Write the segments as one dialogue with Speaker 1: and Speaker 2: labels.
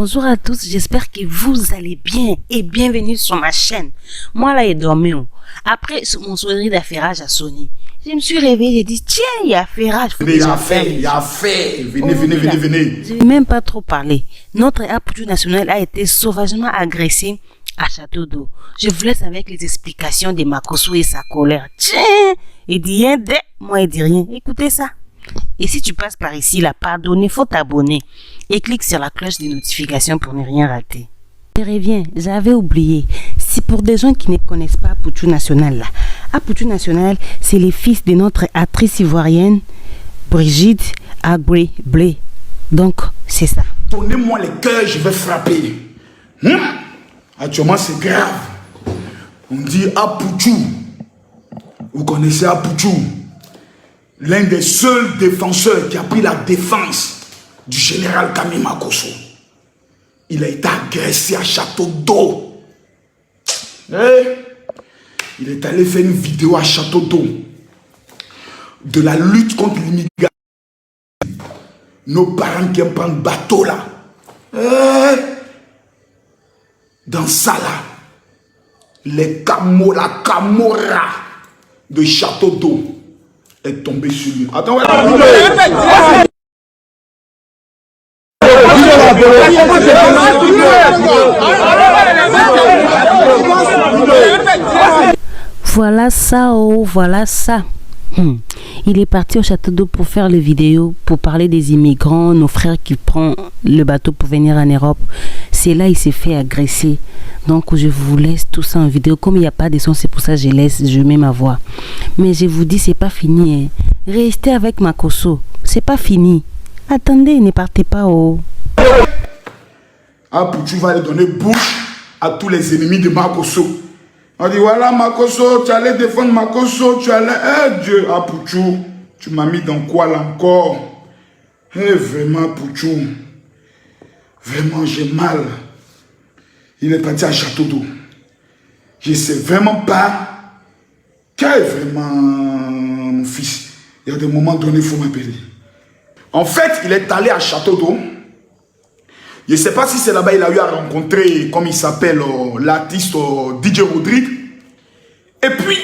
Speaker 1: Bonjour à tous, j'espère que vous allez bien et bienvenue sur ma chaîne. Moi là, j'ai dormi. Après mon soirée d'affairage à Sony, je me suis réveillée, j'ai dit tiens, il y a affairage.
Speaker 2: Il y a fait. Venez.
Speaker 1: Je n'ai même pas trop parlé. Notre Aputu national a été sauvagement agressé à Château d'Eau. Je vous laisse avec les explications de Makosso et sa colère. Tiens, il dit rien, moi il dit rien. Écoutez ça. Et si tu passes par ici, là, pardonnez, faut t'abonner et clique sur la cloche des notifications pour ne rien rater. Je reviens, j'avais oublié. C'est pour des gens qui ne connaissent pas Aputu National là. Aputu National, c'est les fils de notre actrice ivoirienne Brigitte Agbé-Blé. Donc, c'est ça.
Speaker 2: Donnez-moi les cœurs, je vais frapper. Actuellement, c'est grave. On dit Aputu. Vous connaissez Aputu? L'un des seuls défenseurs qui a pris la défense du général Camille Makosso. Il a été agressé à Château d'Eau. Il est allé faire une vidéo à Château d'Eau de la lutte contre l'immigration. Nos parents qui aiment prendre bateau là. Dans ça là, la Camorra de Château d'Eau est tombé sur lui. Attends,
Speaker 1: Voilà ça, oh, voilà ça. Il est parti au Château d'Eau pour faire les vidéos, pour parler des immigrants, nos frères qui prennent le bateau pour venir en Europe. C'est là il s'est fait agresser. Donc je vous laisse tout ça en vidéo. Comme il n'y a pas de son, c'est pour ça que je mets ma voix. Mais je vous dis, c'est pas fini. Hein. Restez avec Makosso. C'est pas fini. Attendez, ne partez pas. Oh.
Speaker 2: Tu vas aller donner bouche à tous les ennemis de Makosso. On dit voilà Makosso, tu allais défendre Makosso, tu allais... Dieu, Aputu, tu m'as mis dans quoi là encore? Vraiment Aputu, vraiment j'ai mal. Il est parti à Château d'Eau. Je ne sais vraiment pas quel est vraiment mon fils. Il y a des moments donnés, il faut m'appeler. En fait, il est allé à Château d'Eau. Je ne sais pas si c'est là-bas il a eu à rencontrer, comme il s'appelle, l'artiste DJ Rodrigue. Et puis,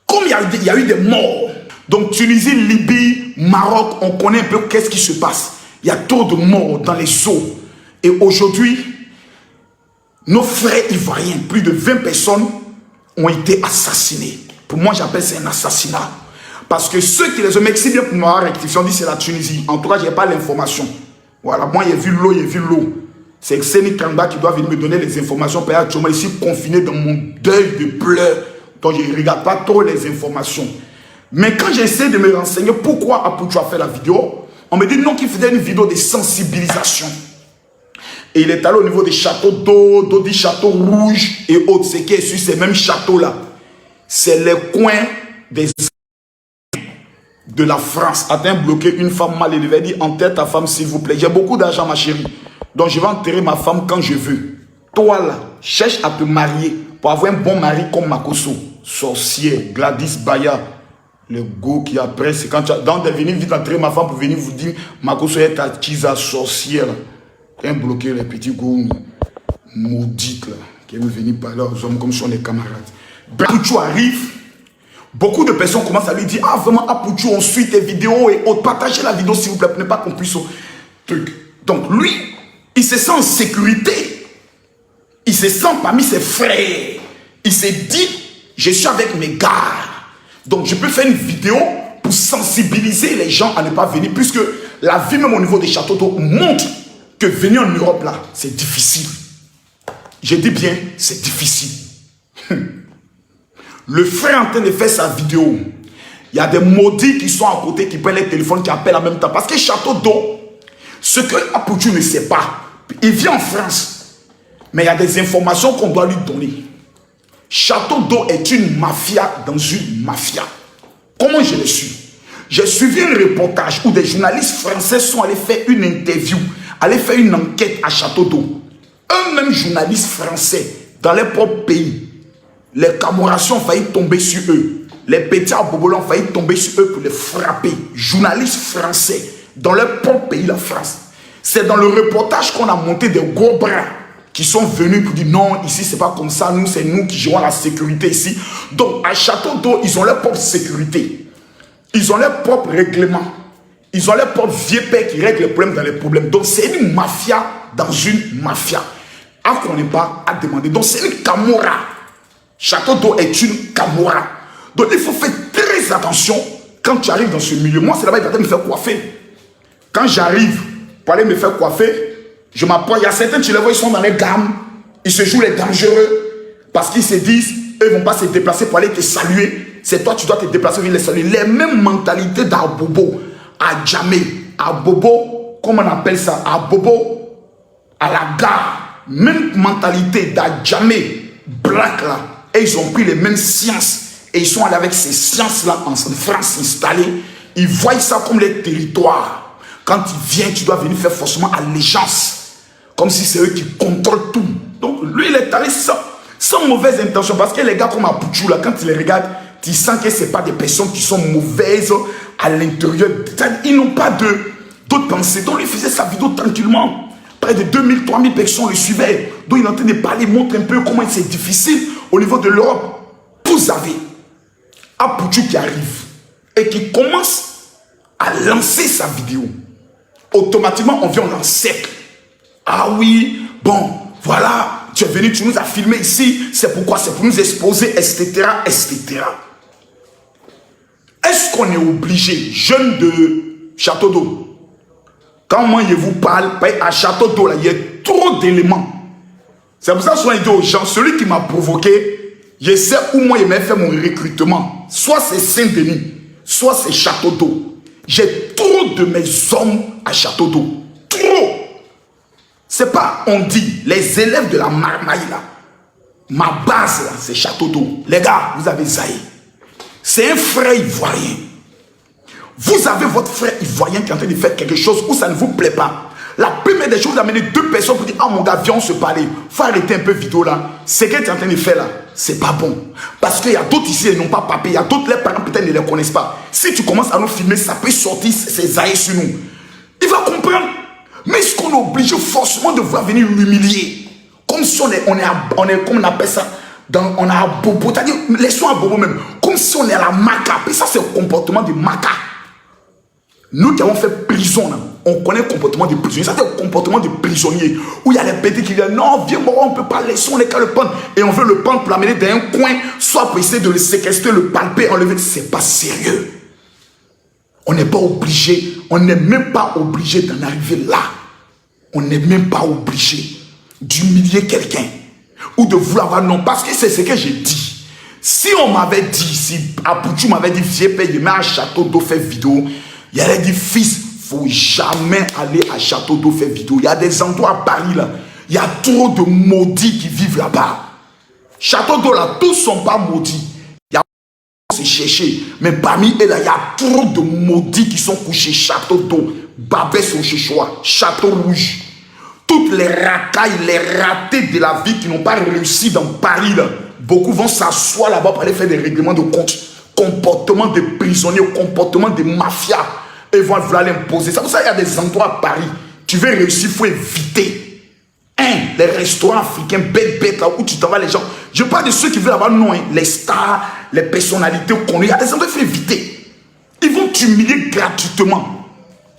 Speaker 2: comme il y a eu des morts, donc Tunisie, Libye, Maroc, on connaît un peu qu'est-ce qui se passe. Il y a trop de morts dans les eaux. Et aujourd'hui, nos frères ivoiriens, plus de 20 personnes ont été assassinés. Pour moi, j'appelle ça un assassinat. Parce que ceux qui les ont mis, si bien pour moi rectifier, on dit c'est la Tunisie. En tout cas, je n'ai pas l'information. Voilà, moi, j'ai vu l'eau. C'est Xeni Kanda qui doit venir me donner les informations. Parce que je suis confiné dans mon deuil de pleurs. Donc, je ne regarde pas trop les informations. Mais quand j'essaie de me renseigner pourquoi Aputu a fait la vidéo, on me dit non qu'il faisait une vidéo de sensibilisation. Et il est allé au niveau des châteaux d'eau, d'autres châteaux rouges et autres. Ce qui est sur ces mêmes châteaux-là, c'est les coins des de la France. Atteint bloqué une femme mal élevée, dit enterre ta femme s'il vous plaît. J'ai beaucoup d'argent ma chérie. Donc je vais enterrer ma femme quand je veux. Toi là, cherche à te marier pour avoir un bon mari comme Makosso. Sorcier, Gladys Baya. Le go qui après, c'est quand tu as... Donc de venir vite enterrer ma femme pour venir vous dire Makosso est ta tisa sorcière. Un bloqué les petits goûts maudites là. Qui veut venir parler aux hommes comme si on est camarades. Aputu arrive. Beaucoup de personnes commencent à lui dire ah vraiment Aputu, on suit tes vidéos et autres. Partagez la vidéo s'il vous plaît pour ne pas qu'on puisse truc. Donc lui, il se sent en sécurité. Il se sent parmi ses frères. Il s'est dit je suis avec mes gars. Donc je peux faire une vidéo pour sensibiliser les gens à ne pas venir. Puisque la vie même au niveau des châteaux d'eau montre que venir en Europe là, c'est difficile. Je dis bien, c'est difficile. Le frère est en train de faire sa vidéo. Il y a des maudits qui sont à côté, qui prennent les téléphones, qui appellent en même temps. Parce que Château d'Eau, ce que Aputu ne sait pas, il vit en France. Mais il y a des informations qu'on doit lui donner. Château d'Eau est une mafia dans une mafia. Comment je l'ai su? J'ai suivi un reportage où des journalistes français sont allés faire une interview, allés faire une enquête à Château d'Eau. Un même journaliste français dans leur propre pays. Les Camorations ont failli tomber sur eux. Les petits abobolons ont failli tomber sur eux pour les frapper. Journalistes français dans leur propre pays, la France. C'est dans le reportage qu'on a monté des gros bras qui sont venus pour dire non, ici c'est pas comme ça, nous c'est nous qui gérons la sécurité ici. Donc à Château d'Eau, ils ont leur propre sécurité. Ils ont leur propre règlement. Ils ont leur propre vieux père qui règle les problèmes dans les problèmes. Donc c'est une mafia dans une mafia. À qu'on n'est pas à demander. Donc c'est une camorra. Château d'Eau est une camorra. Donc il faut faire très attention quand tu arrives dans ce milieu. Moi c'est là-bas, il va me faire coiffer. Quand j'arrive pour aller me faire coiffer, je m'approche. Il y a certains, tu les vois, ils sont dans les gammes. Ils se jouent les dangereux. Parce qu'ils se disent, eux ne vont pas se déplacer pour aller te saluer. C'est toi, tu dois te déplacer pour venir les saluer. Les mêmes mentalités d'Abobo, à Djamé, à Bobo, comment on appelle ça? À Bobo, à la gare. Même mentalité d'Adjamé, Black là. Et ils ont pris les mêmes sciences. Et ils sont allés avec ces sciences-là en France installées. Ils voient ça comme les territoires. Quand ils viennent, tu dois venir faire forcément allégeance. Comme si c'est eux qui contrôlent tout. Donc lui, il est allé sans mauvaise intention. Parce que les gars comme Apuchou, là, quand tu les regardes, tu sens que ce n'est pas des personnes qui sont mauvaises à l'intérieur. Ils n'ont pas d'autres pensées. Donc il faisait sa vidéo tranquillement. Près de 2000, 3000 personnes le suivaient. Donc il est en train de parler, montre un peu comment c'est difficile au niveau de l'Europe. Vous avez Apuchou qui arrive et qui commence à lancer sa vidéo. Automatiquement, on vient en encercle. Ah oui, bon, voilà, tu es venu, tu nous as filmé ici, c'est pourquoi, c'est pour nous exposer, etc., etc. Est-ce qu'on est obligé, jeunes de Château d'Eau, quand moi je vous parle, à Château d'Eau, là, il y a trop d'éléments. C'est pour ça que je dis aux gens, celui qui m'a provoqué, je sais où moi je vais faire mon recrutement. Soit c'est Saint-Denis, soit c'est Château d'Eau. J'ai trop de mes hommes à Château d'Eau. Trop. C'est pas, on dit, les élèves de la Marmaille là, ma base là, c'est Château d'Eau. Les gars, vous avez Zaï. C'est un frère ivoirien. Vous avez votre frère ivoirien qui est en train de faire quelque chose où ça ne vous plaît pas. La première des choses, vous amenez deux personnes pour dire, ah mon gars, viens, on se parler. Faut arrêter un peu vidéo là. Ce que tu es en train de faire là, c'est pas bon. Parce qu'il y a d'autres ici, ils n'ont pas papé. Il y a d'autres, les parents peut-être ne les connaissent pas. Si tu commences à nous filmer, ça peut sortir ses Zaï sur nous. Il va comprendre. Mais est-ce qu'on est obligé forcément de vouloir venir l'humilier? Comme si on est comme on appelle ça, on a un bobo, c'est-à-dire, laissons un bobo même, comme si on est à la maca. Et ça, c'est le comportement de maca. Nous qui avons fait prison, là, on connaît le comportement des prisonniers. Ça, c'est le comportement des prisonniers. Où il y a les petits qui disent, non, viens, on ne peut pas laisser, on n'est qu'à le prendre. Et on veut le prendre pour l'amener dans un coin, soit pour essayer de le séquestrer, le palper, enlever. C'est pas sérieux. On n'est pas obligé, on n'est même pas obligé d'en arriver là. On n'est même pas obligé d'humilier quelqu'un ou de vouloir avoir non. Parce que c'est ce que j'ai dit. Si on m'avait dit, si Apuchou m'avait dit, viens payer, mais à Château d'Eau faire vidéo, il allait dire, fils, il ne faut jamais aller à Château d'Eau faire vidéo. Il y a des endroits à Paris là, il y a trop de maudits qui vivent là-bas. Château d'Eau là, tous ne sont pas maudits. C'est chercher, mais parmi eux là, il y a trop de maudits qui sont couchés. Château d'Eau, Babès au Chéchois, Château Rouge, toutes les racailles, les ratés de la vie qui n'ont pas réussi dans Paris là, beaucoup vont s'asseoir là-bas pour aller faire des règlements de compte, comportement de prisonniers, comportement de mafia, et vont vouloir l'imposer. C'est pour ça qu'il y a des endroits à Paris, tu veux réussir, il faut éviter. Les restaurants africains bêtes là où tu t'en vas les gens. Je parle de ceux qui veulent avoir non, les stars, les personnalités connues. Il y a des endroits qu'il faut éviter. Ils vont t'humilier gratuitement.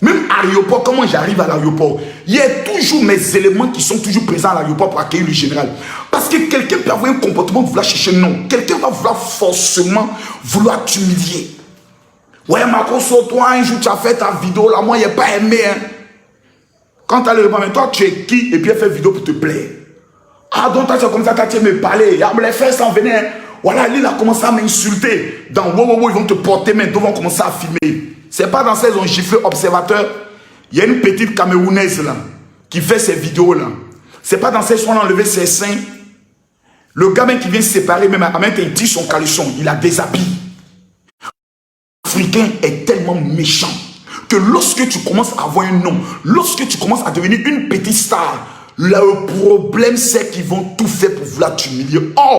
Speaker 2: Même à l'aéroport, comment j'arrive à l'aéroport, il y a toujours mes éléments qui sont toujours présents à l'aéroport pour accueillir le général. Parce que quelqu'un peut avoir un comportement de vouloir chercher non. Quelqu'un va vouloir forcément vouloir t'humilier. Ouais, Makoso, toi, un jour tu as fait ta vidéo là, moi, il n'ai pas aimé. Hein. Quand tu as le repas, mais toi, tu es qui? Et puis, elle fait vidéo pour te plaire. Ah, donc, toi, c'est comme ça que tu me parler. Les frères s'en venaient. Voilà, lui, il a commencé à m'insulter. Dans wow, ils vont te porter, mais ils vont commencer à filmer. C'est pas dans ces ils ont giflé observateur. Il y a une petite Camerounaise là, qui fait ces vidéos là. C'est pas dans ces on a enlevé ses seins. Le gamin qui vient se séparer, même il dit son caleçon, il a déshabillé. L'Africain est tellement méchant que lorsque tu commences à avoir un nom, lorsque tu commences à devenir une petite star, le problème c'est qu'ils vont tout faire pour vouloir t'humilier. Oh,